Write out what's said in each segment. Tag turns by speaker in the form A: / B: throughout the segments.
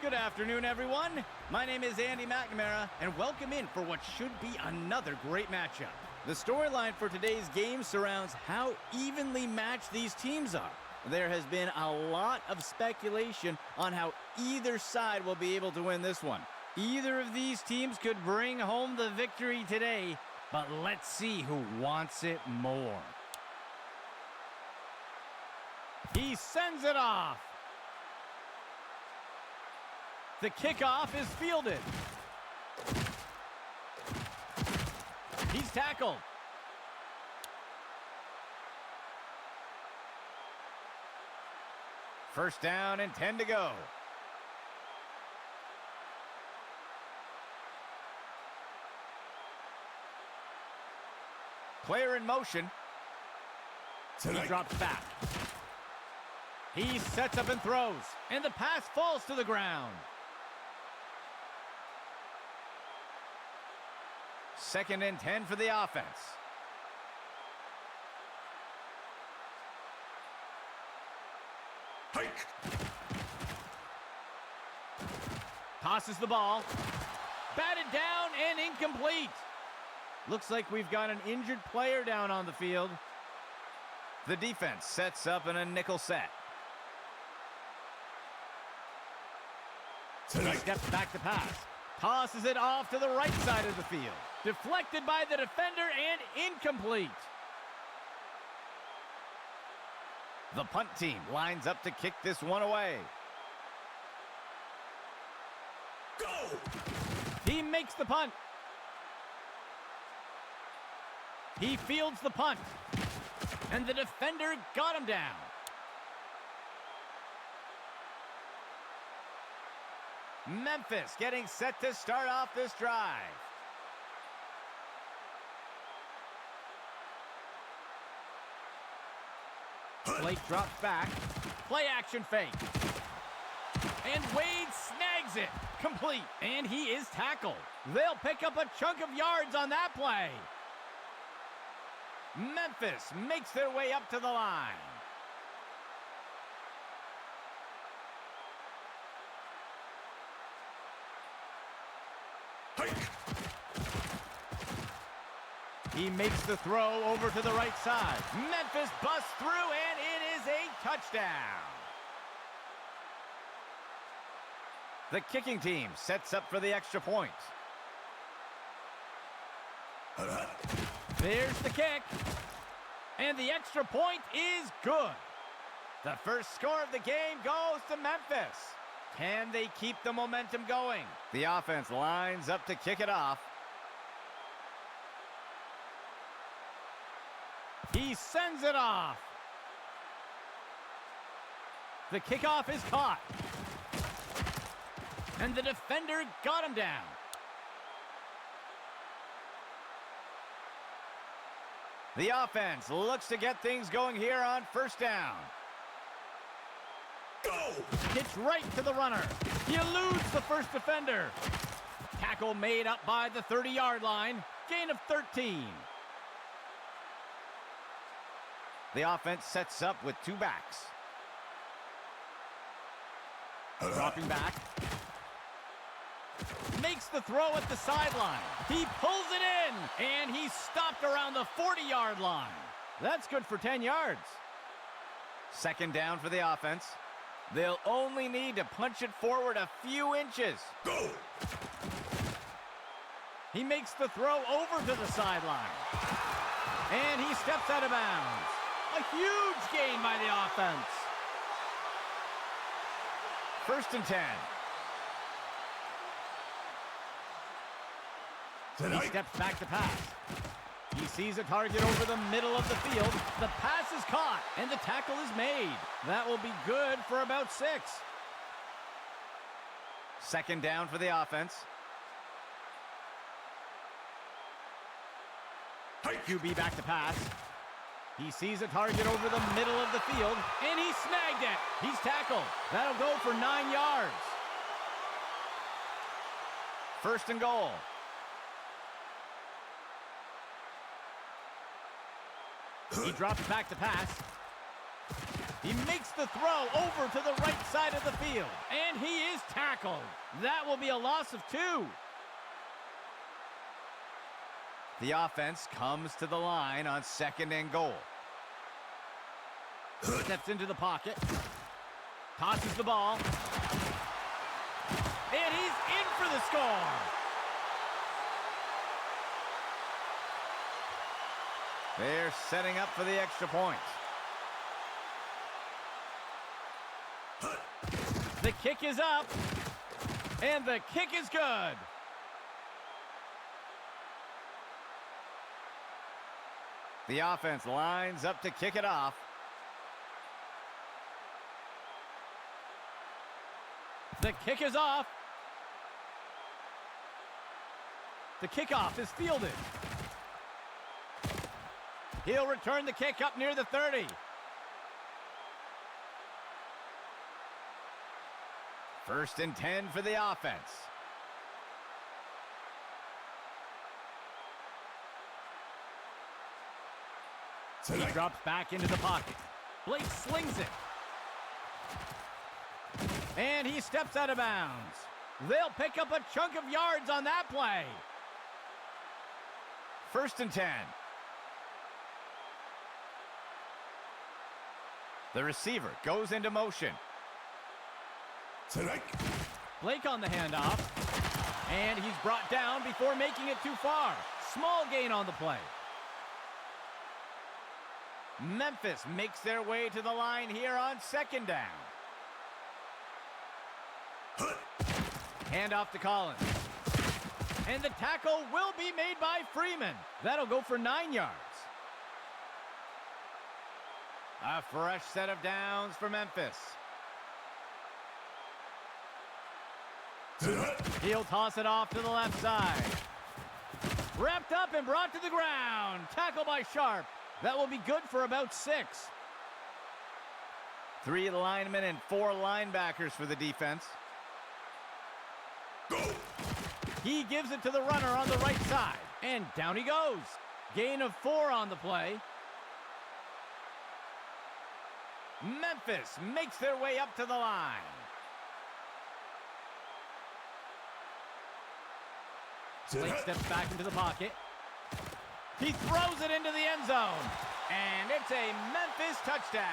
A: Good afternoon, everyone. My name is Andy McNamara, and welcome in for what should be another great matchup. The storyline for today's game surrounds how evenly matched these teams are. There has been a lot of speculation on how either side will be able to win this one. Either of these teams could bring home the victory today, but let's see who wants it more. He sends it off. The kickoff is fielded. He's tackled. First down and 10 to go. Player in motion. He drops back. He sets up and throws, and the pass falls to the ground. Second and 10 for the offense.
B: Hike.
A: Tosses the ball. Batted down and incomplete. Looks like we've got an injured player down on the field. The defense sets up in a nickel set. He steps back to pass. Tosses it off to the right side of the field. Deflected by the defender and incomplete. The punt team lines up to kick this one away.
B: Go!
A: He makes the punt. He fields the punt. And the defender got him down. Memphis getting set to start off this drive. Blake drops back. Play action fake. And Wade snags it. Complete. And he is tackled. They'll pick up a chunk of yards on that play. Memphis makes their way up to the line.
B: Hike.
A: He makes the throw over to the right side. Memphis busts through, and it is a touchdown. The kicking team sets up for the extra point. There's the kick. And the extra point is good. The first score of the game goes to Memphis. Can they keep the momentum going? The offense lines up to kick it off. He sends it off. The kickoff is caught. And the defender got him down. The offense looks to get things going here on first down.
B: Go!
A: Pitch right to the runner. He eludes the first defender. Tackle made up by the 30-yard line. Gain of 13. The offense sets up with two backs. Dropping back. Makes the throw at the sideline. He pulls it in, and he's stopped around the 40-yard line. That's good for 10 yards. Second down for the offense. They'll only need to punch it forward a few inches.
B: Go!
A: He makes the throw over to the sideline. And he steps out of bounds. A huge gain by the offense. First and 10. He steps back to pass. He sees a target over the middle of the field. The pass is caught, and the tackle is made. That will be good for about 6. Second down for the offense. QB back to pass. He sees a target over the middle of the field, and he snagged it. He's tackled. That'll go for 9 yards. First and goal. He drops back to pass. He makes the throw over to the right side of the field. And he is tackled. That will be a loss of 2. The offense comes to the line on 2nd and goal. Steps into the pocket. Tosses the ball. And he's in for the score. They're setting up for the extra point. The kick is up. And the kick is good. The offense lines up to kick it off. The kick is off. The kickoff is fielded. He'll return the kick up near the 30. First and 10 for the offense. He drops back into the pocket. Blake slings it. And he steps out of bounds. They'll pick up a chunk of yards on that play. First and 10. The receiver goes into motion. Blake on the handoff. And he's brought down before making it too far. Small gain on the play. Memphis makes their way to the line here on 2nd down. Handoff to Collins. And the tackle will be made by Freeman. That'll go for 9 yards. A fresh set of downs for Memphis. He'll toss it off to the left side. Wrapped up and brought to the ground. Tackle by Sharp. That will be good for about 6. 3 linemen and 4 linebackers for the defense. Go. He gives it to the runner on the right side. And down he goes. Gain of 4 on the play. Memphis makes their way up to the line. Blake steps back into the pocket. He throws it into the end zone. And it's a Memphis touchdown.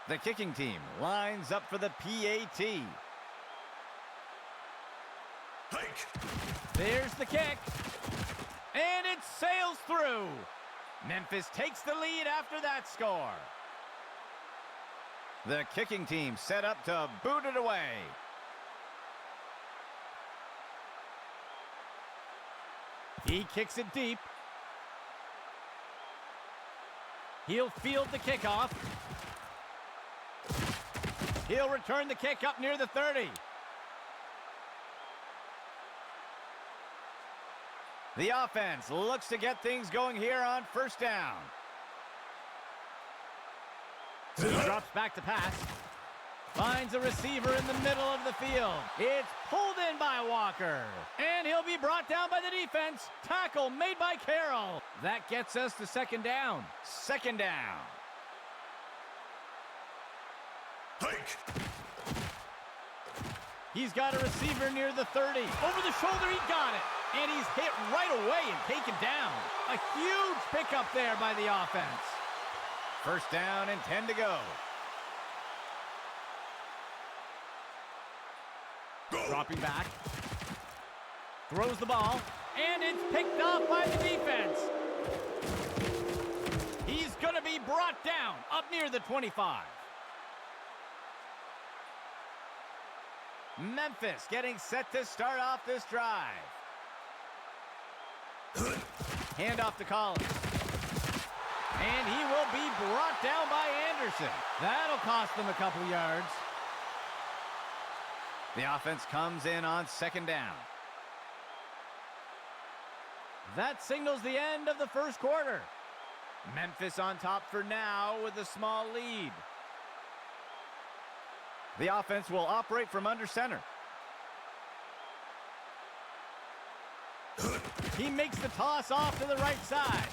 A: The kicking team lines up for the PAT. Hike. There's the kick. And it sails through. Memphis takes the lead after that score. The kicking team set up to boot it away. He kicks it deep. He'll field the kickoff. He'll return the kick up near the 30. The offense looks to get things going here on 1st down. He drops back to pass. Finds a receiver in the middle of the field. It's pulled in by Walker. And he'll be brought down by the defense. Tackle made by Carroll. That gets us to 2nd down. 2nd down. Hike. He's got a receiver near the 30. Over the shoulder, he got it. And he's hit right away and taken down. A huge pickup there by the offense. 1st down and 10 to go. Dropping back. Throws the ball. And it's picked off by the defense. He's going to be brought down up near the 25. Memphis getting set to start off this drive. Handoff to Collins. And he will be brought down by Anderson. That'll cost them a couple yards. The offense comes in on 2nd down. That signals the end of the 1st quarter. Memphis on top for now with a small lead. The offense will operate from under center. He makes the toss off to the right side.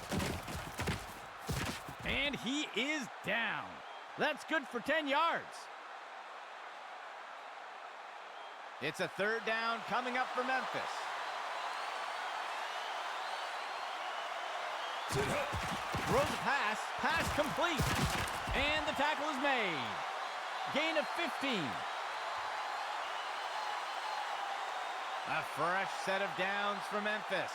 A: he is down. That's good for 10 yards. It's a third down coming up for Memphis. Throws a pass. Pass complete. And the tackle is made. Gain of 15. A fresh set of downs for Memphis.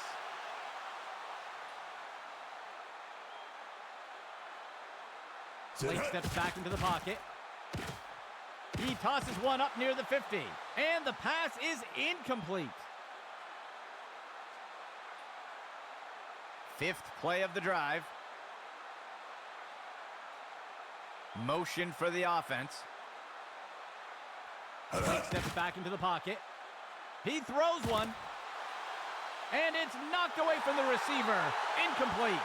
A: Blake steps back into the pocket. He tosses one up near the 50. And the pass is incomplete. Fifth play of the drive. Motion for the offense. Blake steps back into the pocket. He throws one. And it's knocked away from the receiver. Incomplete.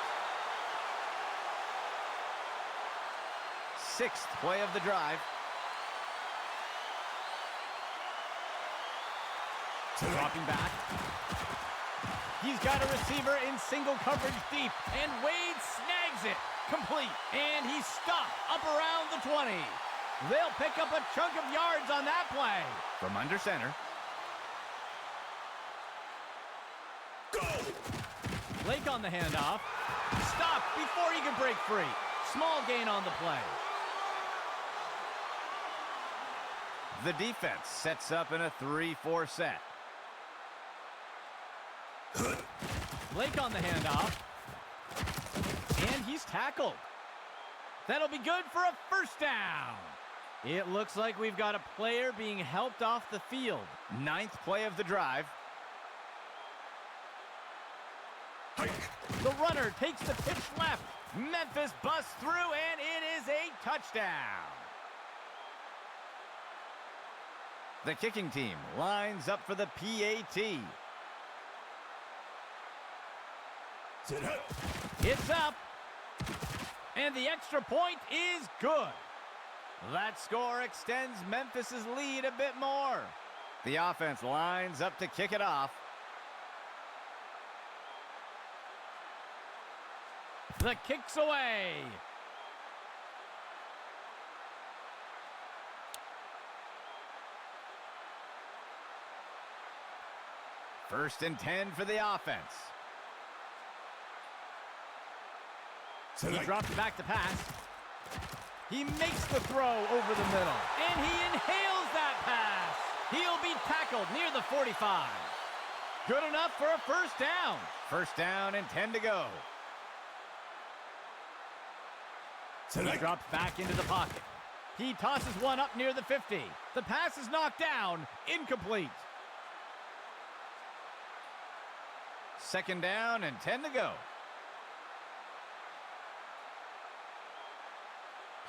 A: Sixth play of the drive. Dropping back. He's got a receiver in single coverage deep. And Wade snags it. Complete. And he's stopped up around the 20. They'll pick up a chunk of yards on that play. From under center. Go! Blake on the handoff. Stopped before he can break free. Small gain on the play. The defense sets up in a 3-4 set. Blake on the handoff. And he's tackled. That'll be good for a first down. It looks like we've got a player being helped off the field. Ninth play of the drive. The runner takes the pitch left. Memphis busts through, and it is a touchdown. The kicking team lines up for the PAT. It's up. And the extra point is good. That score extends Memphis's lead a bit more. The offense lines up to kick it off. The kick's away. First and 10 for the offense. He drops back to pass. He makes the throw over the middle. And he inhales that pass. He'll be tackled near the 45. Good enough for a first down. First down and 10 to go. He drops back into the pocket. He tosses one up near the 50. The pass is knocked down. Incomplete. Second down and 10 to go.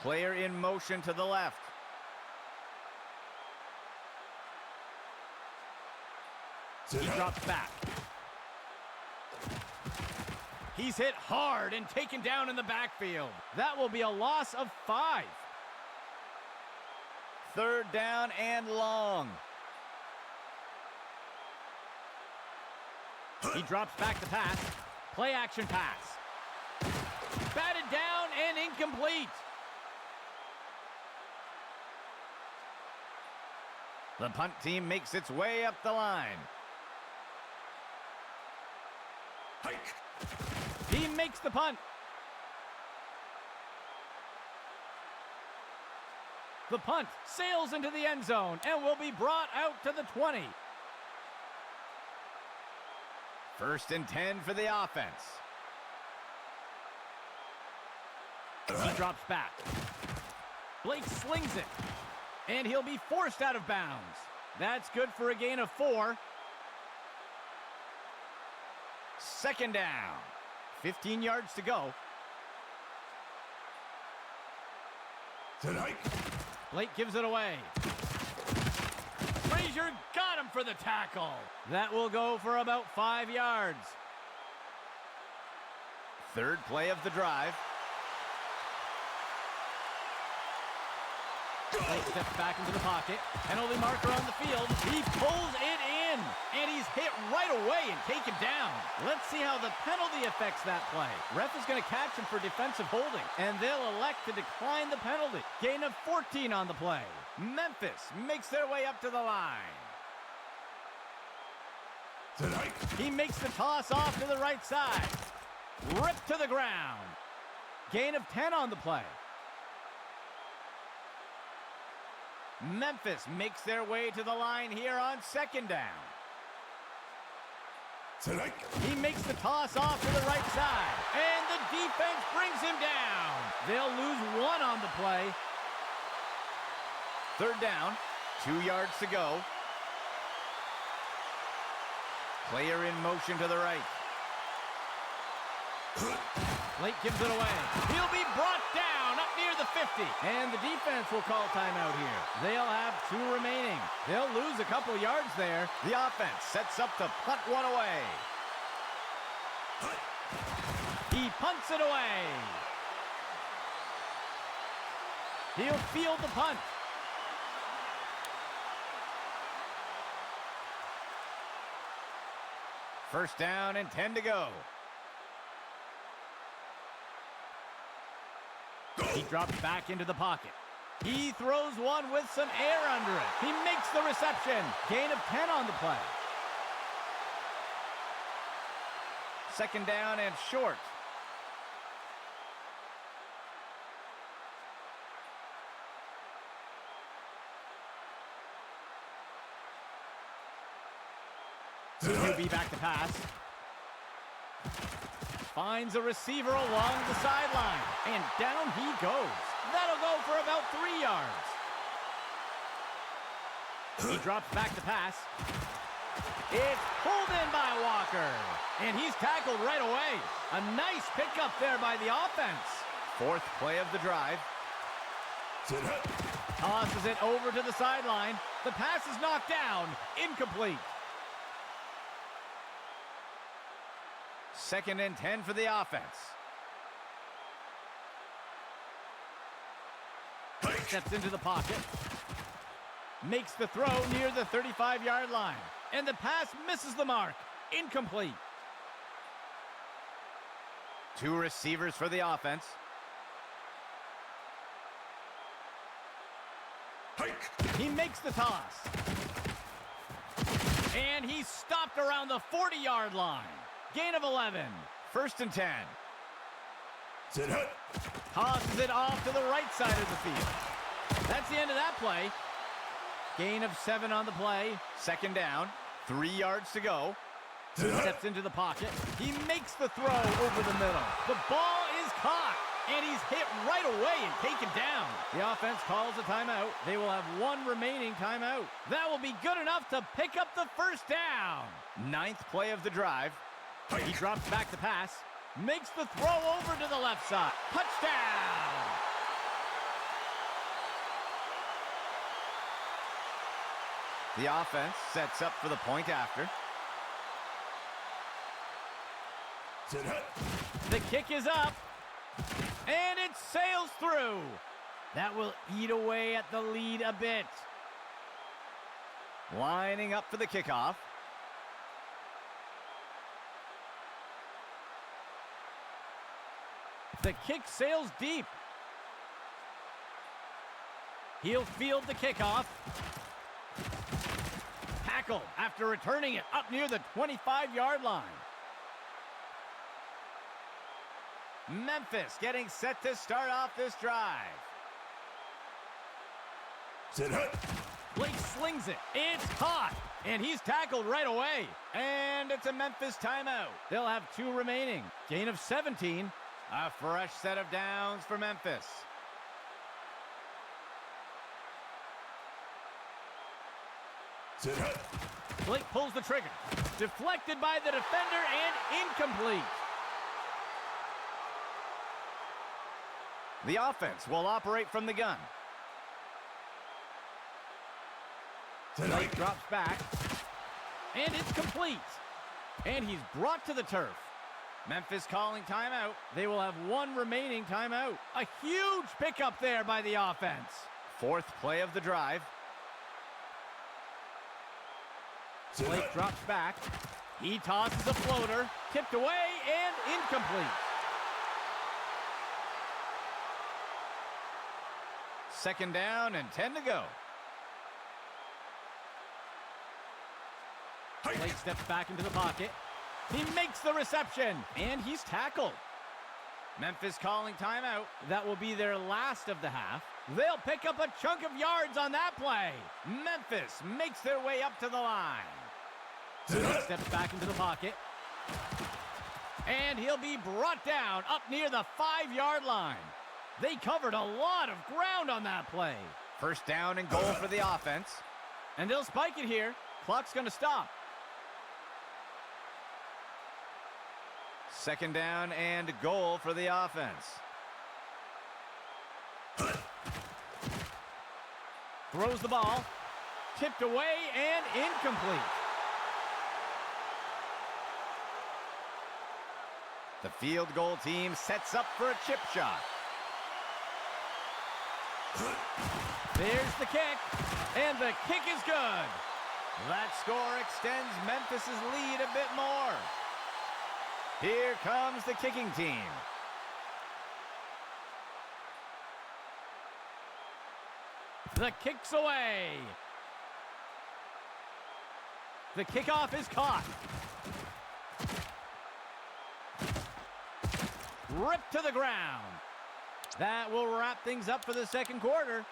A: Player in motion to the left. He drops back. He's hit hard and taken down in the backfield. That will be a loss of 5. Third down and long. He drops back to pass. Play action pass. Batted down and incomplete. The punt team makes its way up the line. He makes the punt. The punt sails into the end zone and will be brought out to the 20. First and 10 for the offense. He drops back. Blake slings it. And he'll be forced out of bounds. That's good for a gain of 4. Second down. 15 yards to go. Blake gives it away. Frazier got him for the tackle. That will go for about 5 yards. Third play of the drive. Blake steps back into the pocket. Penalty marker on the field. He pulls it in. in, and he's hit right away and taken down. Let's see how the penalty affects that play. Ref is going to catch him for defensive holding, and they'll elect to decline the penalty. Gain of 14 on the play. Memphis makes their way up to the line.
B: Tonight.
A: He makes the toss off to the right side. Ripped to the ground. Gain of 10 on the play. Memphis makes their way to the line here on second down.
B: Tonight.
A: He makes the toss off to the right side, and the defense brings him down. They'll lose 1 on the play. Third down, 2 yards to go. Player in motion to the right. Blake gives it away. He'll be brought down up near the 50. And the defense will call timeout here. They'll have 2 remaining. They'll lose a couple yards there. The offense sets up to punt one away. He punts it away. He'll field the punt. First down and 10 to go. He drops back into the pocket. He throws one with some air under it. He makes the reception. Gain of 10 on the play. Second down and short. He'll be back to pass. Finds a receiver along the sideline, and down he goes. That'll go for about 3 yards. He drops back to pass. It's pulled in by Walker, and he's tackled right away. A nice pickup there by the offense. Fourth play of the drive. Tosses it over to the sideline. The pass is knocked down, incomplete. Second and 10 for the offense. Steps into the pocket. Makes the throw near the 35-yard line. And the pass misses the mark. Incomplete. 2 receivers for the offense. He makes the toss. And he's stopped around the 40-yard line. Gain of 11. First and 10. Tosses it off to the right side of the field. That's the end of that play. Gain of 7 on the play. Second down. 3 yards to go. Steps into the pocket. He makes the throw over the middle. The ball is caught, and he's hit right away and taken down. The offense calls a timeout. They will have 1 remaining timeout. That will be good enough to pick up the first down. 9th play of the drive. He drops back to pass. Makes the throw over to the left side. Touchdown! The offense sets up for the point after. The kick is up, and it sails through. That will eat away at the lead a bit. Lining up for the kickoff. The kick sails deep. He'll field the kickoff. Tackle after returning it up near the 25-yard line. Memphis getting set to start off this drive. Blake slings it. It's caught. And he's tackled right away. And it's a Memphis timeout. They'll have 2 remaining. Gain of 17. A fresh set of downs for Memphis. Blake pulls the trigger. Deflected by the defender and incomplete. The offense will operate from the gun. Blake drops back. And it's complete. And he's brought to the turf. Memphis calling timeout. They will have 1 remaining timeout. A huge pickup there by the offense. 4th play of the drive. Blake drops back. He tosses a floater. Tipped away and incomplete. Second down and 10 to go. Blake steps back into the pocket. He makes the reception, and he's tackled. Memphis calling timeout. That will be their last of the half. They'll pick up a chunk of yards on that play. Memphis makes their way up to the line. Blake steps back into the pocket. And he'll be brought down up near the 5-yard line. They covered a lot of ground on that play. First down and goal for the offense. And they'll spike it here. Clock's going to stop. Second down and goal for the offense. Throws the ball. Tipped away and incomplete. The field goal team sets up for a chip shot. There's the kick, and the kick is good. That score extends Memphis' lead a bit more. Here comes the kicking team. The kick's away. The kickoff is caught. Ripped to the ground. That will wrap things up for the second quarter.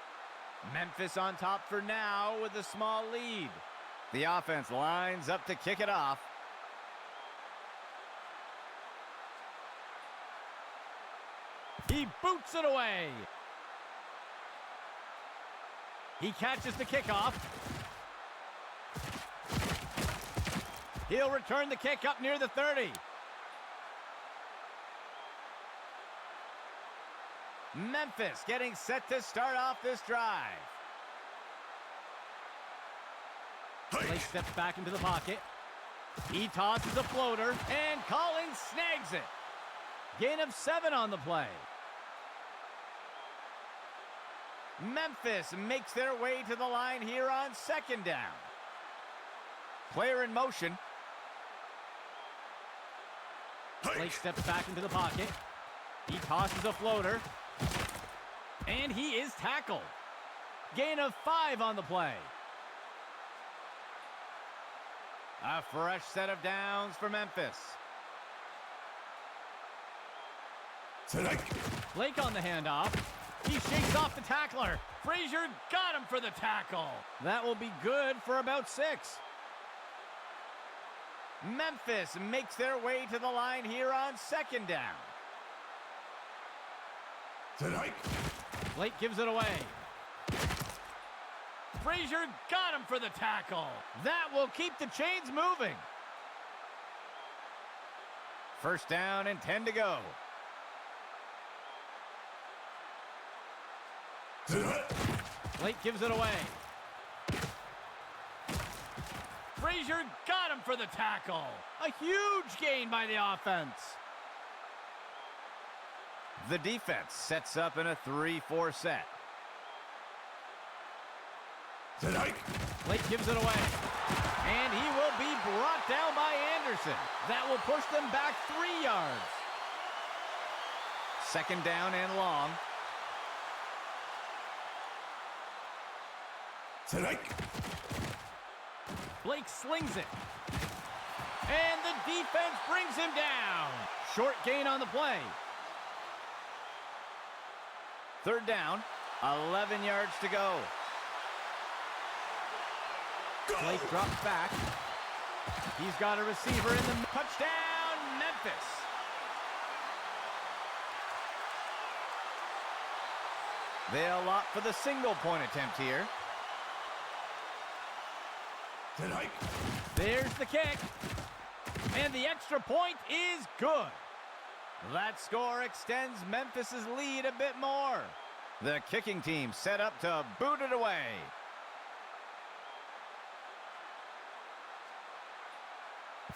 A: Memphis on top for now with a small lead. The offense lines up to kick it off. He boots it away. He catches the kickoff. He'll return the kick up near the 30. Memphis getting set to start off this drive. Blake steps back into the pocket. He tosses a floater, and Collins snags it. Gain of 7 on the play. Memphis makes their way to the line here on second down. Player in motion. Blake steps back into the pocket. He tosses a floater. And he is tackled. Gain of 5 on the play. A fresh set of downs for Memphis. Blake on the handoff. He shakes off the tackler. Frazier got him for the tackle. That will be good for about 6. Memphis makes their way to the line here on second down. Blake gives it away. Frazier got him for the tackle. That will keep the chains moving. First down and 10 to go. Blake gives it away. Frazier got him for the tackle. A huge gain by the offense. The defense sets up in a 3-4 set. Blake gives it away. And he will be brought down by Anderson. That will push them back 3 yards. Second down and long. Blake slings it. And the defense brings him down. Short gain on the play. Third down, 11 yards to go. Blake drops back. He's got a receiver in the touchdown, Memphis. They'll opt for the single point attempt here. There's the kick. And the extra point is good. That score extends Memphis' lead a bit more. The kicking team set up to boot it away.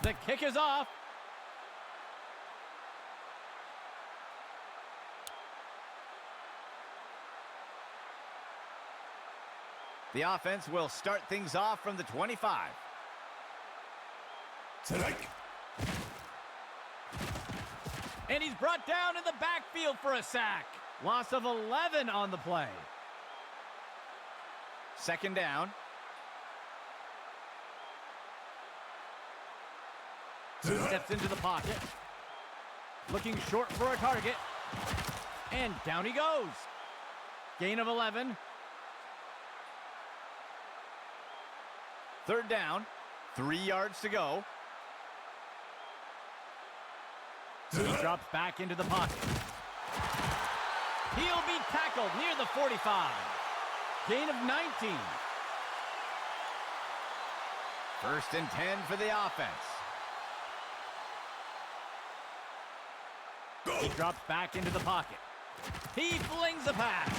A: The kick is off. The offense will start things off from the 25.
B: Strike.
A: And he's brought down in the backfield for a sack. Loss of 11 on the play. Second down. Steps into the pocket. Looking short for a target. And down he goes. Gain of 11. Third down. 3 yards to go. He drops back into the pocket. He'll be tackled near the 45. Gain of 19. First and 10 for the offense. He drops back into the pocket. He flings a pass.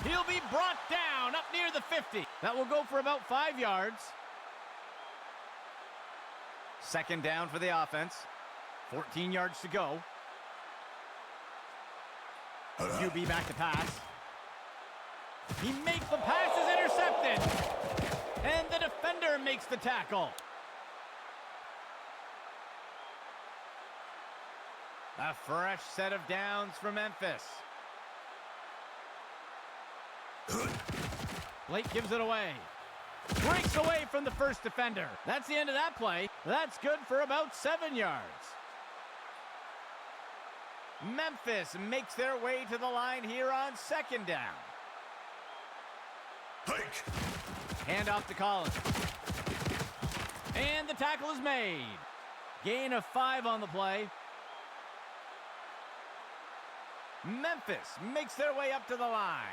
A: He'll be brought down up near the 50. That will go for about 5 yards. Second down for the offense. 14 yards to go. QB back to pass. He makes the pass, is intercepted. And the defender makes the tackle. A fresh set of downs for Memphis. Blake gives it away. Breaks away from the first defender. That's the end of that play. That's good for about 7 yards. Memphis makes their way to the line here on second down. Hand off to Collins. And the tackle is made. Gain of 5 on the play. Memphis makes their way up to the line.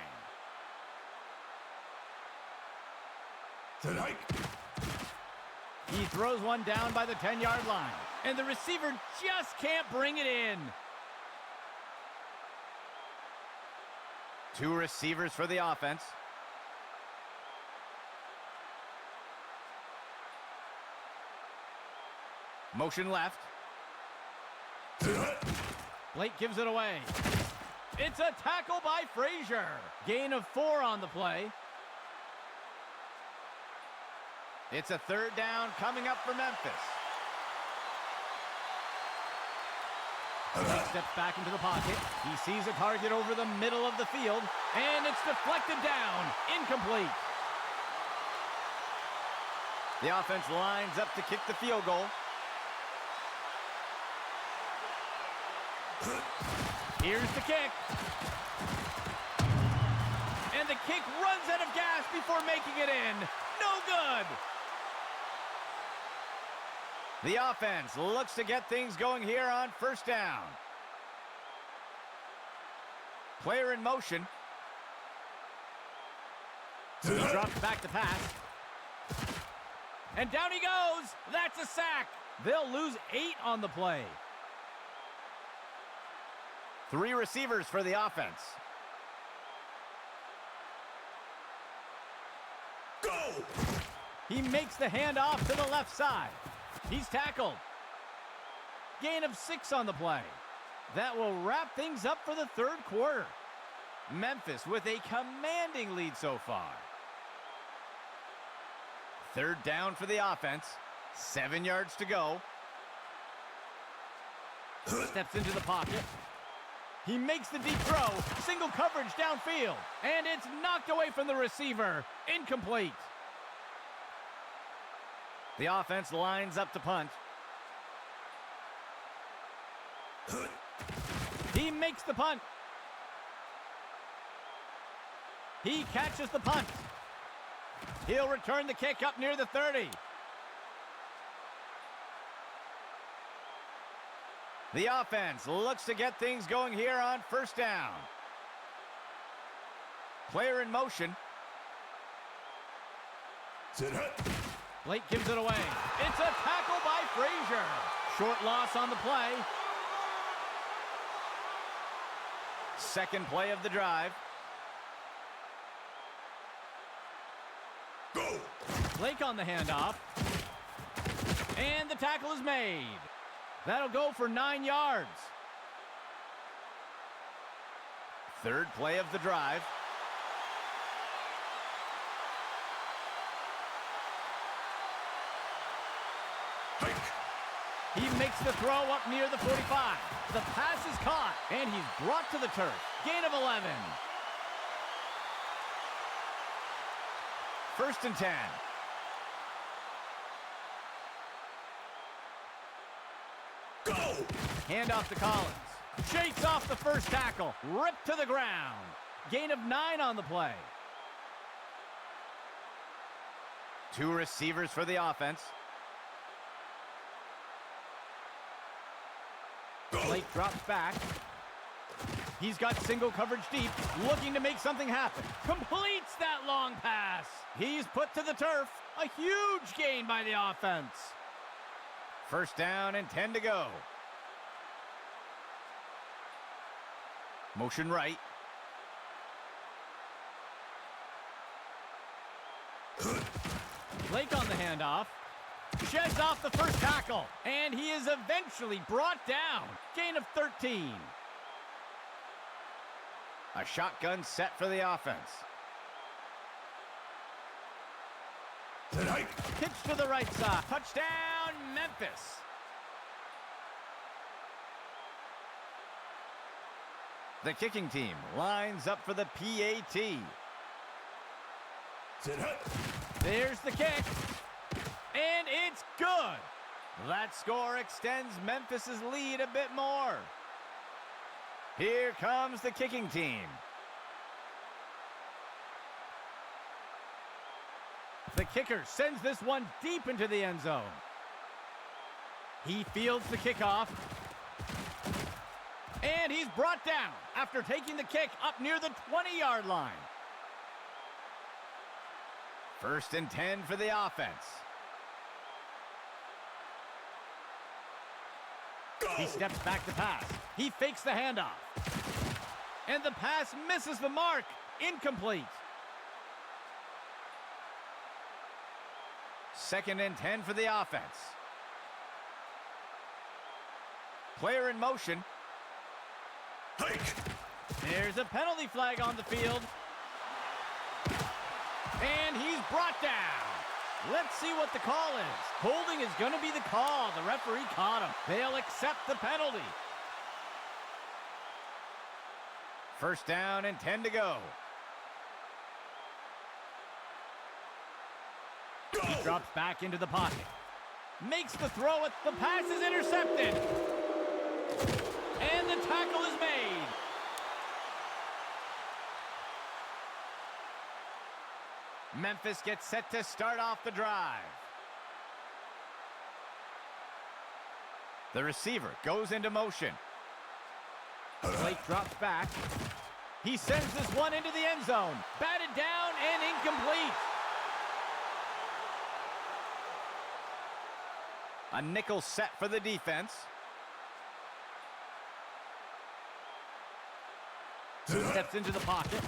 A: He throws one down by the 10-yard line. And the receiver just can't bring it in. 2 receivers for the offense. Motion left. Blake gives it away. It's a tackle by Frazier. Gain of 4 on the play. It's a third down coming up for Memphis. He steps back into the pocket. He sees a target over the middle of the field, and it's deflected down. Incomplete. The offense lines up to kick the field goal. Here's the kick. And the kick runs out of gas before making it in. No good. The offense looks to get things going here on first down. Player in motion. He drops back to pass. And down he goes. That's a sack. They'll lose 8 on the play. 3 receivers for the offense.
B: Go!
A: He makes the handoff to the left side. He's tackled. Gain of 6 on the play. That will wrap things up for the third quarter. Memphis with a commanding lead so far. Third down for the offense. 7 yards to go. Steps into the pocket. He makes the deep throw. Single coverage downfield. And it's knocked away from the receiver. Incomplete. The offense lines up to punt. He makes the punt. He catches the punt. He'll return the kick up near the 30. The offense looks to get things going here on first down. Player in motion. Blake gives it away. It's a tackle by Frazier. Short loss on the play. Second play of the drive.
B: Go!
A: Blake on the handoff. And the tackle is made. That'll go for 9 yards. Third play of the drive. He makes the throw up near the 45. The pass is caught, and he's brought to the turf. Gain of 11. 1st and 10.
B: Go!
A: Handoff to Collins. Shakes off the first tackle. Ripped to the ground. Gain of 9 on the play. 2 receivers for the offense. Blake drops back. He's got single coverage deep, looking to make something happen. Completes that long pass. He's put to the turf. A huge gain by the offense. 1st down and 10 to go. Motion right. Blake on the handoff. Sheds off the first tackle, and he is eventually brought down. Gain of 13. A shotgun set for the offense. Pitch to the right side. Touchdown, Memphis. The kicking team lines up for the PAT. There's the kick. And it's good. That score extends Memphis's lead a bit more. Here comes the kicking team. The kicker sends this one deep into the end zone. He fields the kickoff. And he's brought down after taking the kick up near the 20-yard line. 1st and 10 for the offense. He steps back to pass. He fakes the handoff. And the pass misses the mark. Incomplete. 2nd and 10 for the offense. Player in motion.
B: Hike.
A: There's a penalty flag on the field. And he's brought down. Let's see what the call is. Holding is going to be the call. The referee caught him. They'll accept the penalty. 1st down and 10 to go. He drops back into the pocket. Makes the throw. The pass is intercepted. And the tackle is made. Memphis gets set to start off the drive. The receiver goes into motion. Blake drops back. He sends this one into the end zone. Batted down and incomplete. A nickel set for the defense. Steps into the pocket.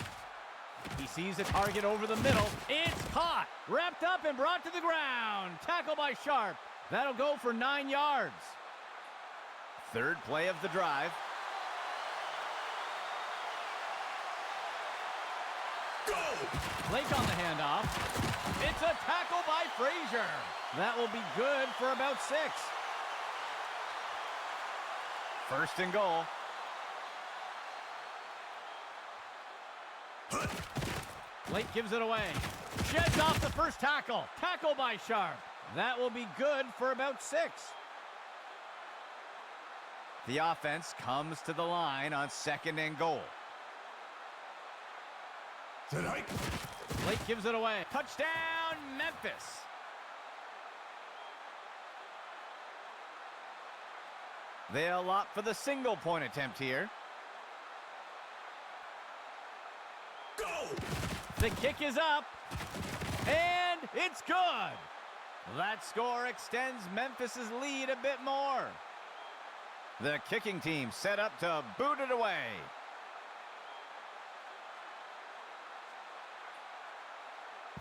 A: He sees a target over the middle. It's caught. Wrapped up and brought to the ground. Tackle by Sharp. That'll go for 9 yards. 3rd play of the drive.
B: Go!
A: Blake on the handoff. It's a tackle by Frazier. That will be good for about 6. 1st and goal. Blake gives it away. Sheds off the first tackle. Tackle by Sharp. That will be good for about 6. The offense comes to the line on 2nd and goal. Blake gives it away. Touchdown, Memphis. They'll opt for the single-point attempt here.
B: Go!
A: The kick is up, and it's good. That score extends Memphis's lead a bit more. The kicking team set up to boot it away.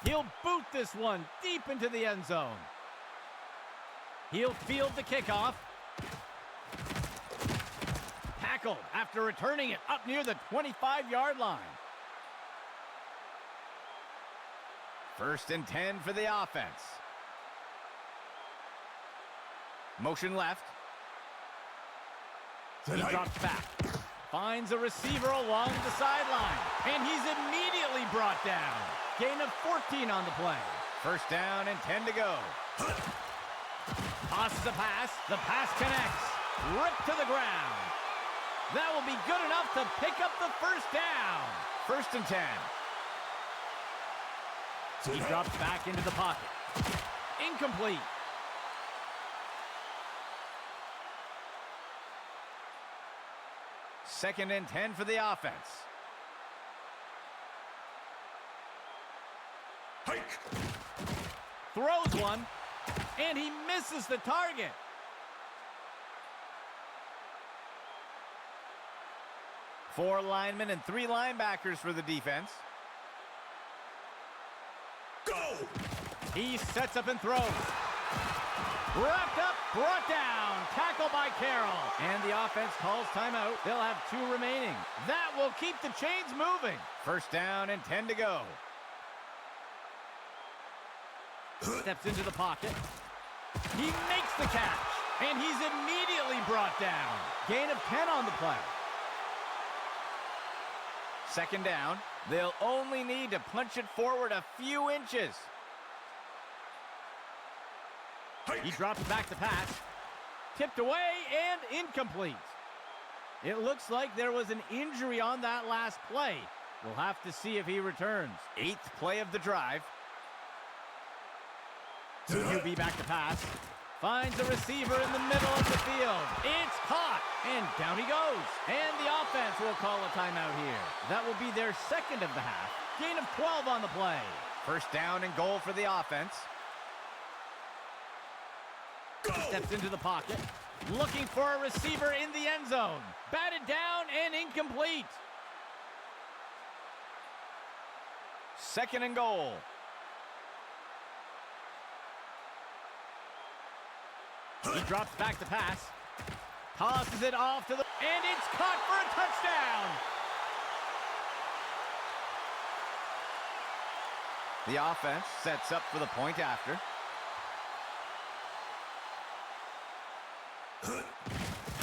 A: He'll boot this one deep into the end zone. He'll field the kickoff. Tackled after returning it up near the 25-yard line. 1st and 10 for the offense. Motion left. He drops back. Finds a receiver along the sideline. And he's immediately brought down. Gain of 14 on the play. First down and 10 to go. Tosses a pass. The pass connects. Ripped to the ground. That will be good enough to pick up the first down. First and 10. He drops back into the pocket. Incomplete. Second and 10 for the offense.
B: Hike.
A: Throws one, and he misses the target. Four linemen and three linebackers for the defense.
B: Go!
A: He sets up and throws. Wrapped up, brought down. Tackle by Carroll. And the offense calls timeout. They'll have 2 remaining. That will keep the chains moving. First down and 10 to go. Steps into the pocket. He makes the catch. And he's immediately brought down. Gain of 10 on the play. Second down. They'll only need to punch it forward a few inches. He drops back to pass. Tipped away and incomplete. It looks like there was an injury on that last play. We'll have to see if he returns. 8th play of the drive. QB back to pass. Finds a receiver in the middle of the field. It's caught, and down he goes. And the offense will call a timeout here. That will be their second of the half. Gain of 12 on the play. First down and goal for the offense.
B: Go!
A: Steps into the pocket. Looking for a receiver in the end zone. Batted down and incomplete. Second and goal. He drops back to pass. Tosses it off to the... And it's caught for a touchdown! The offense sets up for the point after.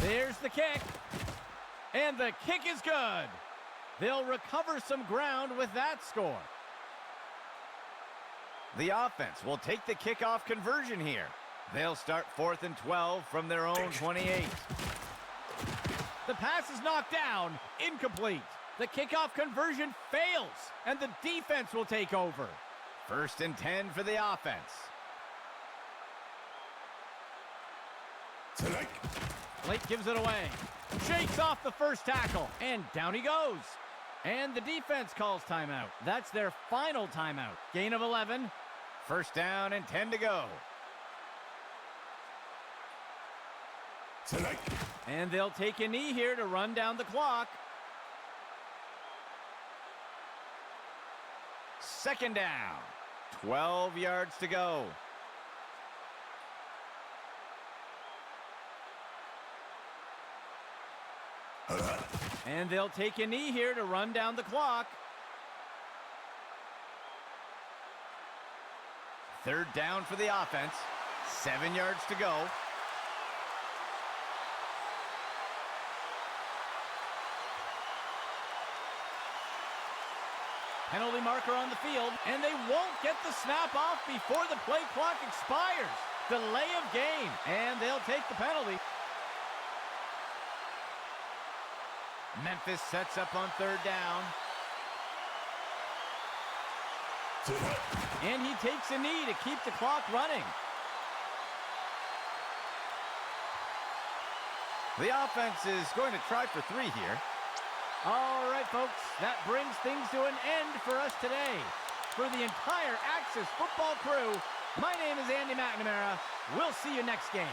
A: There's the kick. And the kick is good. They'll recover some ground with that score. The offense will take the kickoff conversion here. They'll start 4th and 12 from their own 28. The pass is knocked down, incomplete. The kickoff conversion fails, and the defense will take over. First and 10 for the offense. Blake gives it away. Shakes off the first tackle, and down he goes. And the defense calls timeout. That's their final timeout. Gain of 11. First down and 10 to go. And they'll take a knee here to run down the clock. Second down. 12 yards to go. And they'll take a knee here to run down the clock. Third down for the offense. 7 yards to go. Penalty marker on the field, and they won't get the snap off before the play clock expires. Delay of game, and they'll take the penalty. Memphis sets up on third down. And he takes a knee to keep the clock running. The offense is going to try for 3 here. All right, folks, that brings things to an end for us today. For the entire Axis football crew, my name is Andy McNamara. We'll see you next game.